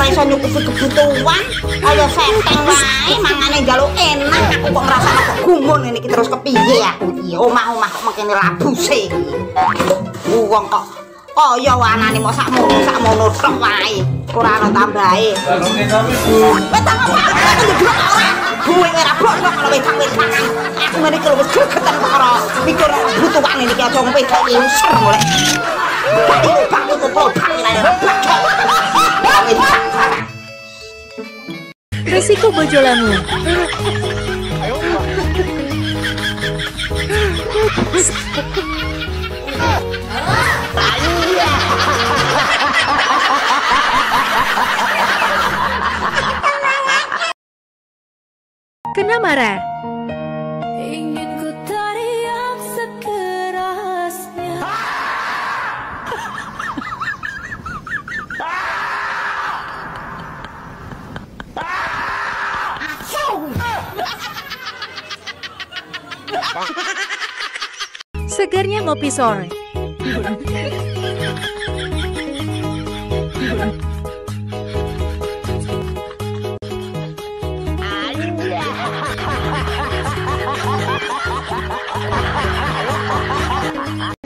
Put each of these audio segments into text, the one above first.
ora iso nyukupi kebutuhan kaya seteng wae mangane njaluk enak aku kok ngrasakno kok gumun ngene iki terus kepiye aku iki omah-omah kok mengkene labuse iki wong kok kaya anane mok sakmono tok wae ora ana tambahe Oke tapi Bu. betang apa gue ora bodoh kalau wedang-wedang aku ngene iki wis gegeten perkara mikir kebutuhan iki aja wedang user mulai bang itu bang Resiko bojolamu. Kena marah. Ingin ku teriak sekerasnya. Segarnya ngopi sore.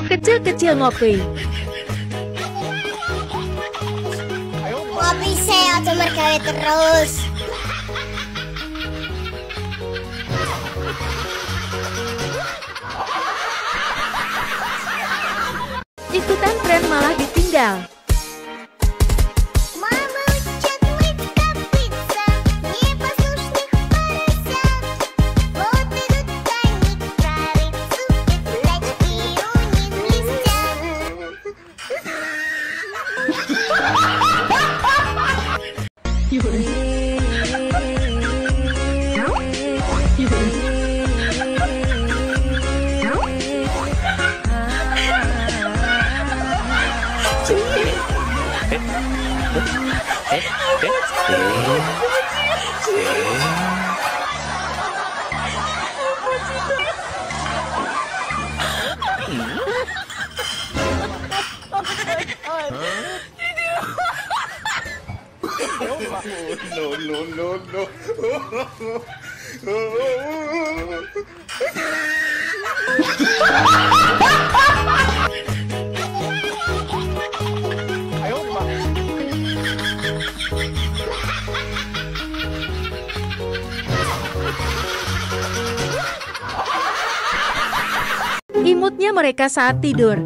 Kecil-kecil ngopi. Ngopi saya aja mergawe terus. Ikutan tren malah ditinggal. Мама учит мыть копытца непослушных поросят. Вот идут они к корыцу, пятачки у них блестят. Imutnya mereka saat tidur.